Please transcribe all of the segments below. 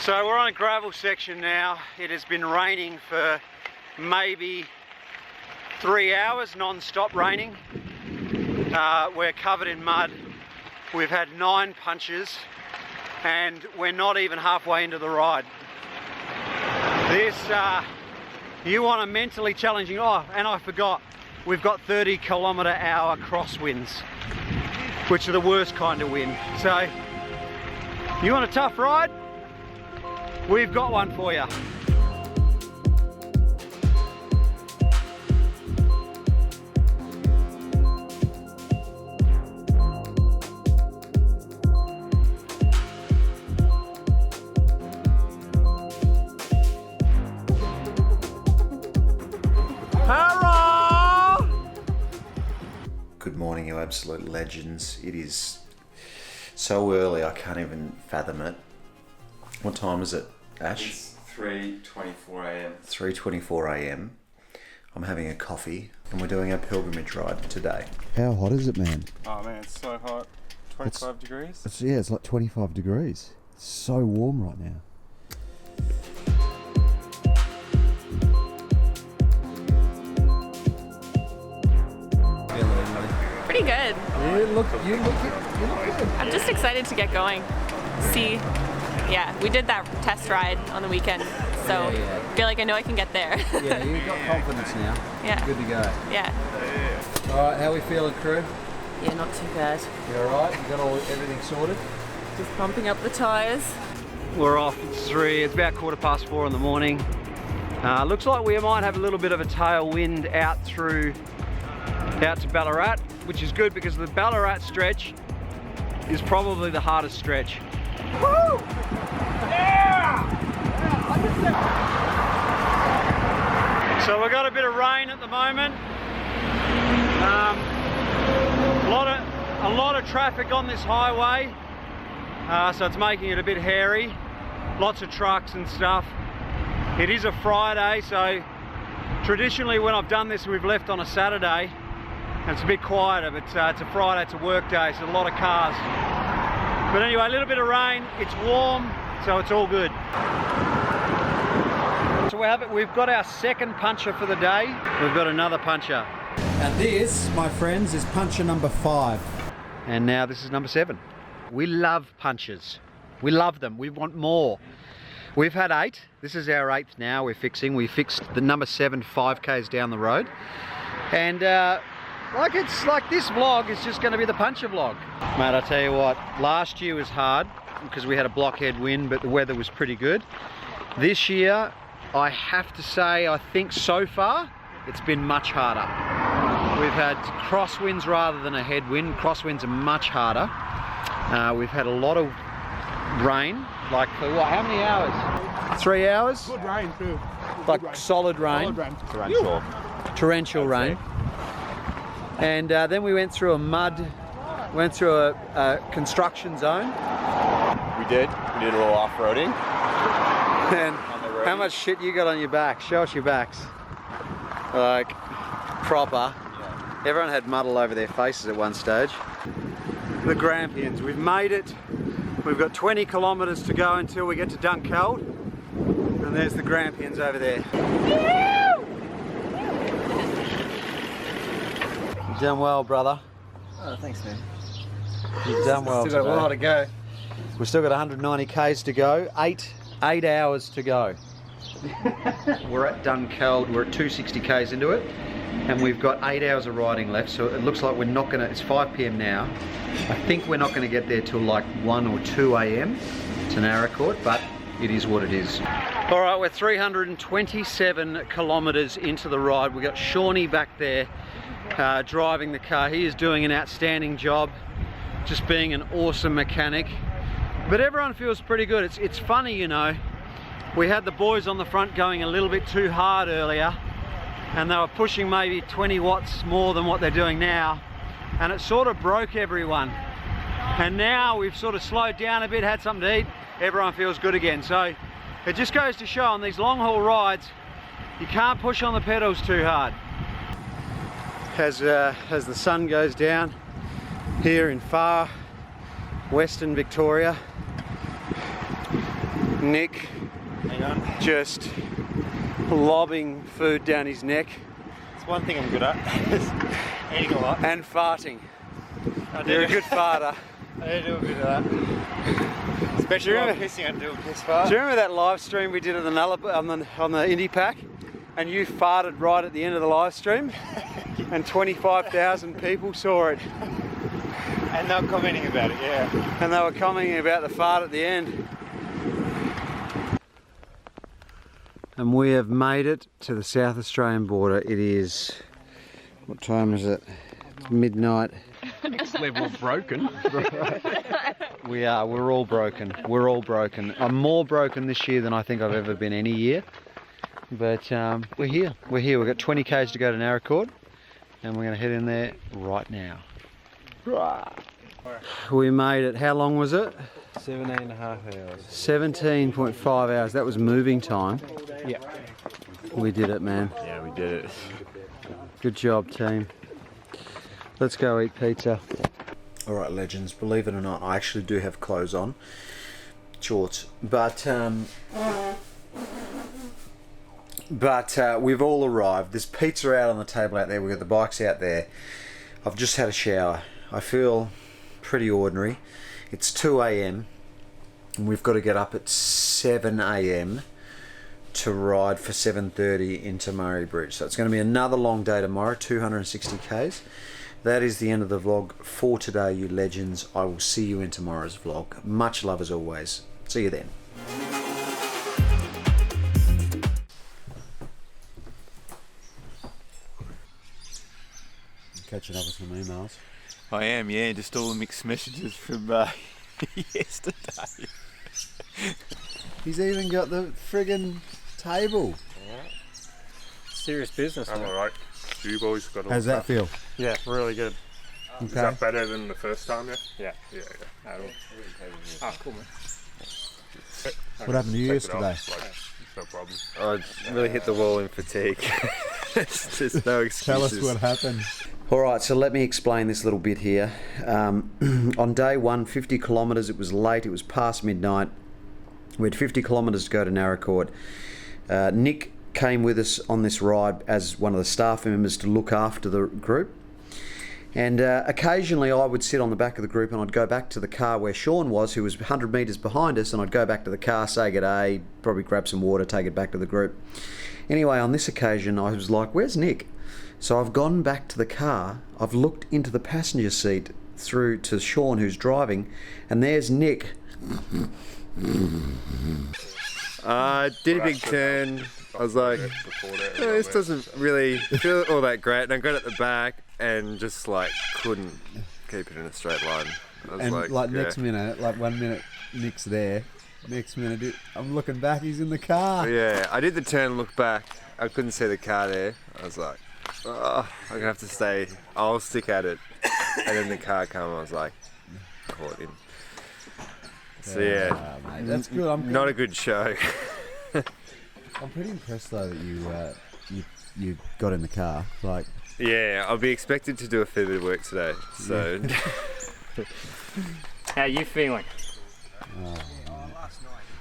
So we're on a gravel section now. It has been raining for maybe 3 hours, non-stop raining. We're covered in mud. We've had 9 punches and we're not even halfway into the ride. This, you want a mentally challenging, oh, and I forgot, we've got 30km/h crosswinds, which are the worst kind of wind. So, you want a tough ride? We've got one for you. Good morning, you absolute legends. It is so early, I can't even fathom it. What time is it, Ash? It's 3:24 a.m. 3:24 a.m. I'm having a coffee and we're doing our pilgrimage ride today. How hot is it, man? Oh man, it's so hot. 25 degrees? It's like 25 degrees. It's so warm right now. Pretty good. You look good. I'm just excited to get going. See, yeah, we did that test ride on the weekend, so I feel like I know I can get there. Yeah, you've got confidence now. Yeah. Good to go. Yeah. All right, how we feeling, crew? Yeah, not too bad. You all right? You got everything sorted? Just pumping up the tyres. We're off, it's about 4:15 in the morning. Looks like we might have a little bit of a tailwind out to Ballarat, which is good because the Ballarat stretch is probably the hardest stretch. Woo! Yeah! So we've got a bit of rain at the moment. A lot of traffic on this highway, so it's making it a bit hairy. Lots of trucks and stuff. It is a Friday, so traditionally when I've done this, we've left on a Saturday. And it's a bit quieter, but it's a Friday, it's a work day, so a lot of cars. But anyway, a little bit of rain, it's warm, so it's all good. So we've got our second puncher for the day. We've got another puncher. And this, my friends, is puncher number 5. And now this is number 7. We love punchers. We love them, we want more. We've had 8, this is our 8th now we fixed the number 7 5Ks down the road. And it's like this vlog is just going to be the puncher vlog. Mate, I tell you what, last year was hard because we had a blockhead wind, but the weather was pretty good. This year, I have to say, I think so far, it's been much harder. We've had crosswinds rather than a headwind. Crosswinds are much harder. We've had a lot of rain, like for what, how many hours? 3 hours? Good rain too. Like solid rain. Torrential rain. And then we went through a construction zone. We did a little off-roading. And how much shit you got on your back? Show us your backs. Like, proper. Yeah. Everyone had mud all over their faces at one stage. The Grampians, we've made it. We've got 20 kilometres to go until we get to Dunkeld. And there's the Grampians over there. You've done well, brother. Oh, thanks, man. You've done well today. Still got a lot to go. We've still got 190 k's to go. 8 hours to go. We're at Dunkeld. We're at 260 k's into it, and we've got 8 hours of riding left. So it looks like we're not gonna. It's 5 p.m. now. I think we're not going to get there till like 1 or 2 a.m. It's an Aracourt, but it is what it is. All right, we're 327 kilometres into the ride. We've got Shawnee back there driving the car. He is doing an outstanding job, just being an awesome mechanic. But everyone feels pretty good. It's funny, you know. We had the boys on the front going a little bit too hard earlier, and they were pushing maybe 20 watts more than what they're doing now. And it sort of broke everyone. And now we've sort of slowed down a bit, had something to eat, everyone feels good again. So it just goes to show on these long haul rides, you can't push on the pedals too hard. As the sun goes down here in far western Victoria, Nick just lobbing food down his neck. It's one thing I'm good at. Eating a lot. And farting. You're a good farter. I do a bit of that. Especially when I'm pissing, I do a piss fart. Do you remember that live stream we did on the Indie Pack? And you farted right at the end of the live stream? And 25,000 people saw it. And they're commenting about it, yeah. And they were commenting about the fart at the end. And we have made it to the South Australian border. It is, what time is it? It's midnight. Next level of broken. We're all broken. We're all broken. I'm more broken this year than I think I've ever been any year. But we're here. We're here. We've got 20 k's to go to Narracourt. And we're going to head in there right now. We made it. How long was it? 17.5 hours. 17.5 hours. That was moving time. Yeah. We did it, man. Yeah, we did it. Good job, team. Let's go eat pizza. Alright, legends, believe it or not, I actually do have clothes on. Shorts. But we've all arrived. There's pizza out on the table out there. We've got the bikes out there. I've just had a shower. I feel pretty ordinary. It's 2 a.m. and we've got to get up at 7 a.m. to ride for 7:30 into Murray Bridge. So it's going to be another long day tomorrow, 260 k's. That is the end of the vlog for today, you legends. I will see you in tomorrow's vlog. Much love as always. See you then. Catching up with some emails. I am, yeah, just all the mixed messages from yesterday. He's even got the friggin' table. Serious business. I'm alright. You boys got all How's that feel? Yeah, really good. Is Okay. that better than the first time? Yeah. Yeah. Ah, cool, man. What happened to you yesterday? No problem. I really hit the wall in fatigue. There's no excuses. Tell us what happened. Alright, so let me explain this little bit here. On day one, 50 kilometres, it was late, it was past midnight. We had 50 kilometres to go to Narracourt. Nick came with us on this ride as one of the staff members to look after the group. And occasionally I would sit on the back of the group and I'd go back to the car where Sean was, who was 100 metres behind us, and I'd go back to the car, say g'day, probably grab some water, take it back to the group. Anyway, on this occasion I was like, where's Nick? So I've gone back to the car, I've looked into the passenger seat through to Sean who's driving, and there's Nick. Did a big turn. I was like, this doesn't really feel all that great. And I got at the back and just like couldn't keep it in a straight line. I was And like yeah. next minute, like 1 minute, Nick's there. Next minute, I'm looking back, he's in the car. Yeah, I did the turn and look back. I couldn't see the car there. I was like, oh, I'm gonna have to stay. I'll stick at it. And then the car came. I was like, caught in. So yeah, Mate, that's good. I'm not a good show. I'm pretty impressed though that you got in the car. Like, Yeah, I'll be expected to do a fair bit of work today. So How you feeling?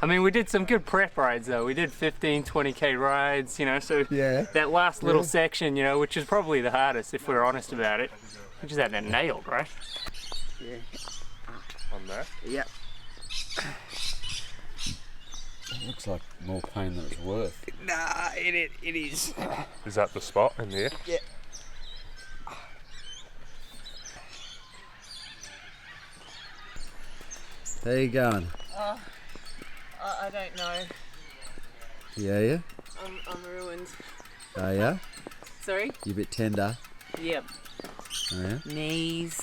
I mean, we did some good prep rides though. We did 15, 20k rides, you know, so yeah. that last little section, you know, which is probably the hardest if we're honest about it. We just had that nailed, right? On there. Yeah. It looks like more pain than it's worth. Nah, it is. Is that the spot in there? Yeah. How you going? I don't know. Yeah. I'm ruined. Oh yeah? Sorry? You a bit tender. Yep. Oh yeah? Knees,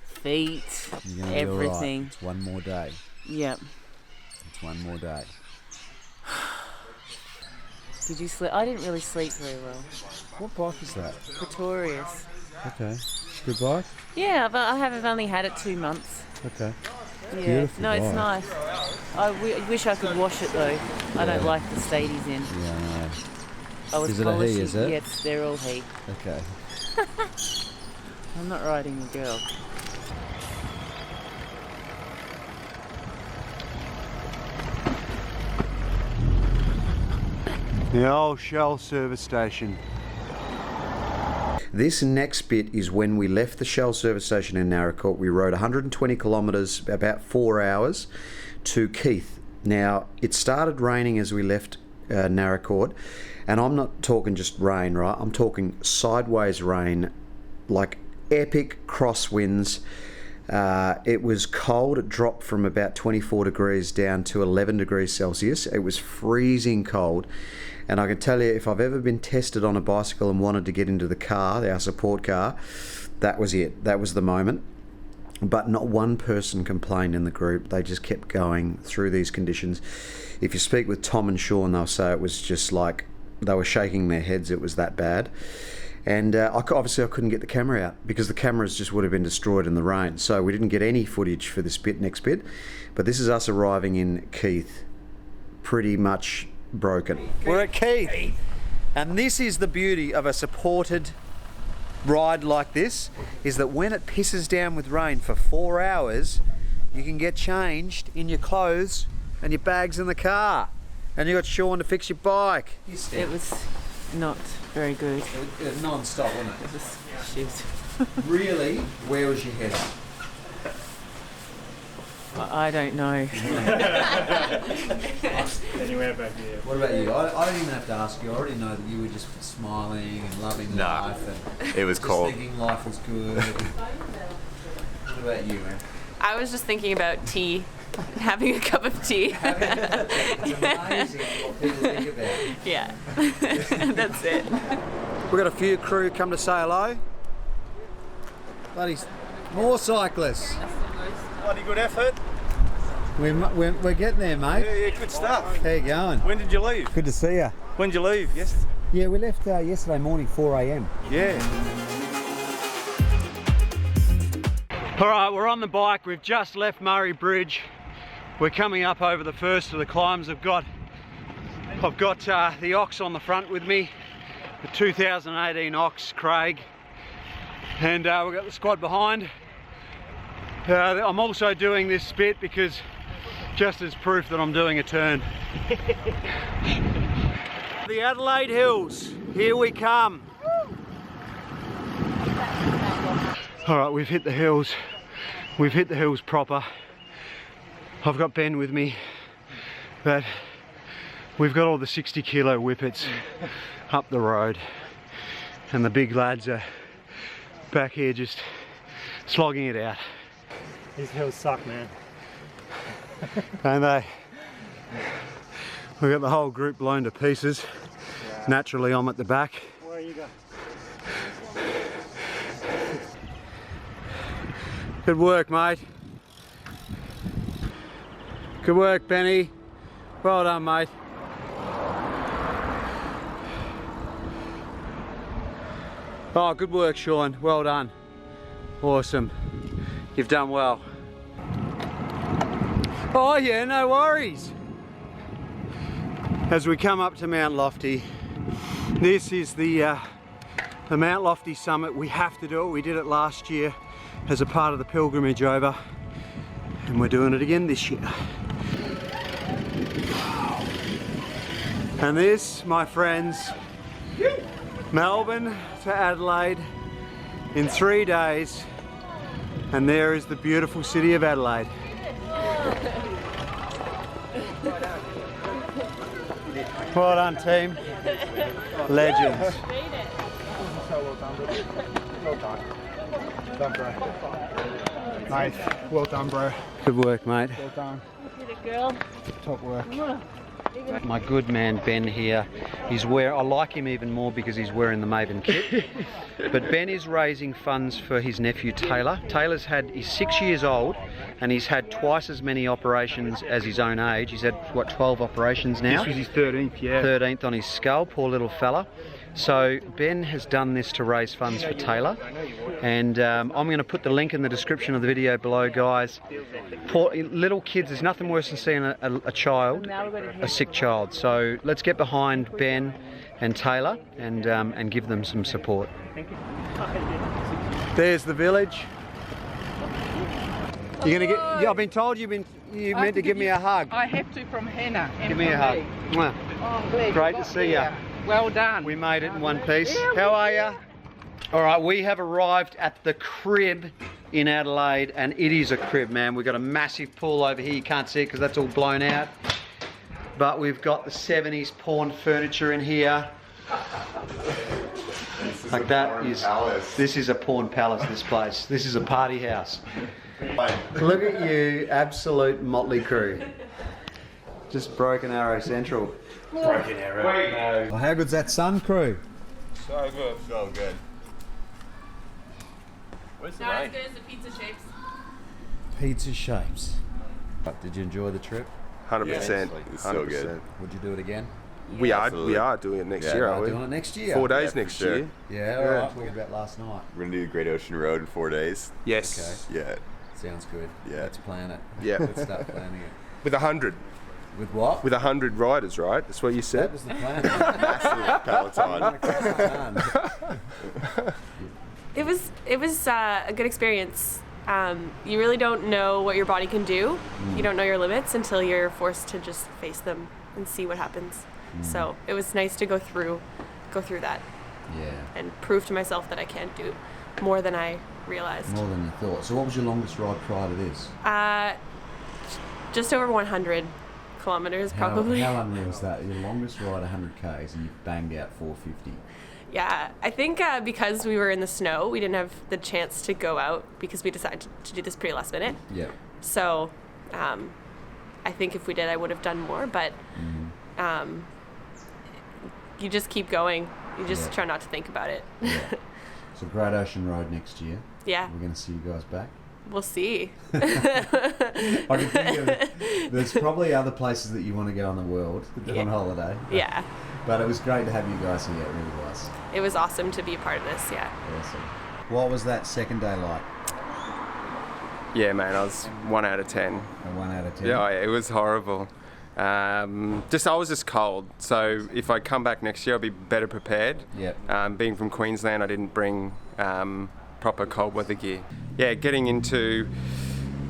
feet, You're gonna be all right. everything. It's one more day. Yep. It's one more day. Did you sleep? I didn't really sleep very well. What bike is that? Pretorius. Okay. Good bike? Yeah, but I haven't only had it 2 months. Okay. Yeah. Beautiful No, it's bike. nice. I wish I could wash it though. I don't like the state he's in. Yeah, I know. I was Is it a he, polishing. is it? Yes, they're all he. Okay. I'm not riding the girl. The old Shell service station. This next bit is when we left the Shell service station in Naracoorte. We rode 120 kilometres, about 4 hours, to Keith. Now, it started raining as we left Naracoorte, and I'm not talking just rain, right? I'm talking sideways rain, like epic crosswinds. It was cold. It dropped from about 24 degrees down to 11 degrees Celsius. It was freezing cold. And I can tell you, if I've ever been tested on a bicycle and wanted to get into the car, our support car, that was it. That was the moment. But not one person complained in the group. They just kept going through these conditions. If you speak with Tom and Sean, they'll say it was just like they were shaking their heads. It was that bad. And obviously I couldn't get the camera out because the cameras just would have been destroyed in the rain. So we didn't get any footage for this next bit. But this is us arriving in Keith, pretty much broken. We're at Keith, and this is the beauty of a supported ride like this, is that when it pisses down with rain for 4 hours, you can get changed in your clothes and your bags in the car, and you got Sean to fix your bike. It was not very good. It was non-stop, wasn't it? It was shit. Really? Where was your head at? I don't know. Anywhere back here. What about you? I don't even have to ask you. I already know that you were just smiling and loving life and It was just cold. thinking life was good. What about you, man? I was just thinking about tea, having a cup of tea. It's amazing what people think about. Yeah, that's it. We've got a few crew come to say hello. Bloody more cyclists. Bloody good effort. We're getting there, mate. Yeah, good stuff. How you going? When did you leave? Good to see you. When did you leave? Yes. Yeah, we left yesterday morning, 4 a.m. Yeah. All right, we're on the bike. We've just left Murray Bridge. We're coming up over the first of the climbs. I've got the Ox on the front with me, the 2018 Ox, Craig, and we've got the squad behind. I'm also doing this bit because just as proof that I'm doing a turn. The Adelaide Hills, here we come. All right, we've hit the hills. We've hit the hills proper. I've got Ben with me, but we've got all the 60 kilo whippets up the road, and the big lads are back here just slogging it out. These hills suck, man. And we've got the whole group blown to pieces. Yeah. Naturally, I'm at the back. Where are you going? Good work, mate. Good work, Benny. Well done, mate. Oh, good work, Sean. Well done. Awesome. You've done well. Oh yeah, no worries. As we come up to Mount Lofty, this is the Mount Lofty summit. We have to do it. We did it last year as a part of the pilgrimage over, and we're doing it again this year. And this, my friends, Melbourne to Adelaide in 3 days, and there is the beautiful city of Adelaide. Well done, team. Legends. Well done. Done, bro. Mate, well done, bro. Good work, mate. Well done. Girl. Top work. My good man Ben here, I like him even more because he's wearing the Maven kit. But Ben is raising funds for his nephew Taylor. He's 6 years old and he's had twice as many operations as his own age. He's had, what, 12 operations now? This was his 13th, yeah. 13th on his skull, poor little fella. So Ben has done this to raise funds for Taylor, and I'm going to put the link in the description of the video below, guys. Poor little kids, there's nothing worse than seeing a sick child. So let's get behind Ben and Taylor and give them some support. There's the village. You're gonna get. I've been told you meant to give me a hug. I have to from Hannah. Give me a hug. Mwah. Great to see you. Well done. We made it in one piece. How are you? All right, we have arrived at the crib in Adelaide, and it is a crib, man. We've got a massive pool over here. You can't see it because that's all blown out. But we've got the 70s pawned furniture in here. Like that is, this is a pawn palace, this place. This is a party house. Look at you, absolute motley crew. Just Broken Arrow Central. Broken Arrow. Well, how good's that sun crew? So good. So good. Where's the Not as rain? good as the pizza shapes. Pizza shapes. Did you enjoy the trip? 100%. It's so good. Would you do it again? We absolutely. are doing it next year, Are aren't we? doing it next year. 4 days for next sure. year. Yeah, all right. What about last night? We're gonna do Great Ocean Road in 4 days. Yes. Yeah. Sounds good. Yeah. Let's plan it. Yeah. Let's start planning it. With 100. With what? With 100 riders, right? That's what you That said? was the plan. Peloton. It was a good experience. You really don't know what your body can do. You don't know your limits until you're forced to just face them and see what happens. So it was nice to go through that Yeah. and prove to myself that I can do more than I realized. More than you thought. So what was your longest ride prior to this? Just over 100 kilometers probably. How unreal is that? Your longest ride 100 Ks and you banged out 450. Yeah, I think because we were in the snow, we didn't have the chance to go out because we decided to do this pretty last minute. Yeah. So I think if we did, I would have done more, but you just keep going. You just try not to think about it. Yeah. So Great Ocean Road next year. Yeah, We're going to see you guys back. we'll see. I can think of, there's probably other places that you want to go in the world on holiday. Yeah, But it was great to have you guys here. It really was. it was awesome to be a part of this, yeah. Awesome. What was that second day like? Yeah, man, I was 1 out of 10. A 1 out of 10? Yeah, it was horrible. I was just cold. So if I come back next year, I'll be better prepared. Yep. Being from Queensland, I didn't bring proper cold weather gear. Yeah, getting into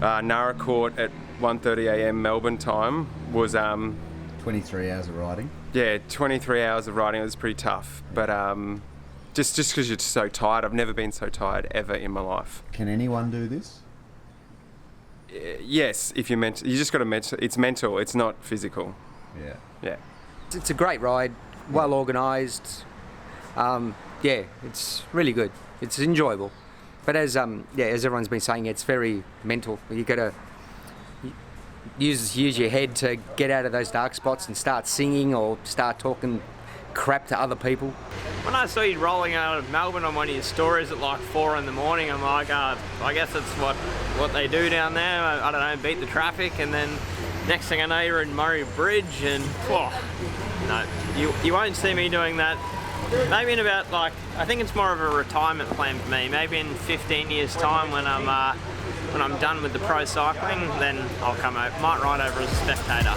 Nara Court at 1:30 a.m. Melbourne time was 23 hours of riding. yeah, 23 hours of riding. It was pretty tough, but just because you're so tired. I've never been so tired ever in my life. Can anyone do this? Yes, if you're meant, you just got to it's mental. It's not physical. Yeah. Yeah. It's a great ride, well organised. Yeah, it's really good. It's enjoyable, but as everyone's been saying, it's very mental. You got to use your head to get out of those dark spots and start singing or start talking crap to other people. When I saw you rolling out of Melbourne on one of your stories at like 4 in the morning, I'm like, I guess that's what they do down there. I don't know, beat the traffic, and then next thing I know, you're in Murray Bridge, and no, you won't see me doing that. Maybe in about I think it's more of a retirement plan for me. Maybe in 15 years' time, when I'm done with the pro cycling, then I'll come over. Might ride over as a spectator.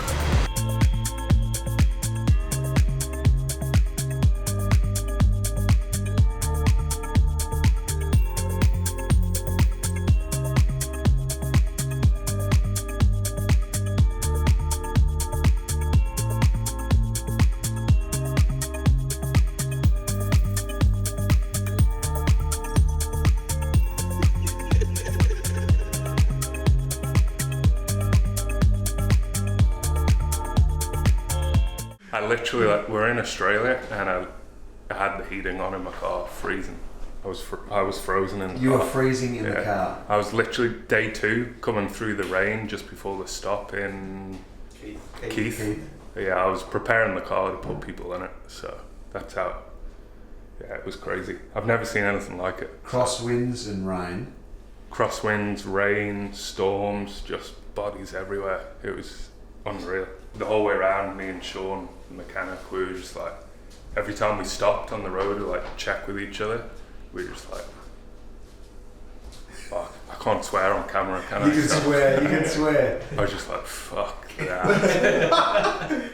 I literally, we're in Australia, and I had the heating on in my car, freezing. I was frozen in the car. You were freezing in the car? I was literally day 2 coming through the rain just before the stop in Keith. Yeah, I was preparing the car to put people in it, so that's how. Yeah, it was crazy. I've never seen anything like it. Crosswinds and rain. Crosswinds, rain, storms, just bodies everywhere. It was unreal. The whole way around, me and Sean, the mechanic, we were just like, every time we stopped on the road to check with each other, we were just like, fuck, I can't swear on camera, can I? You can swear, you can swear. I was just like, fuck that.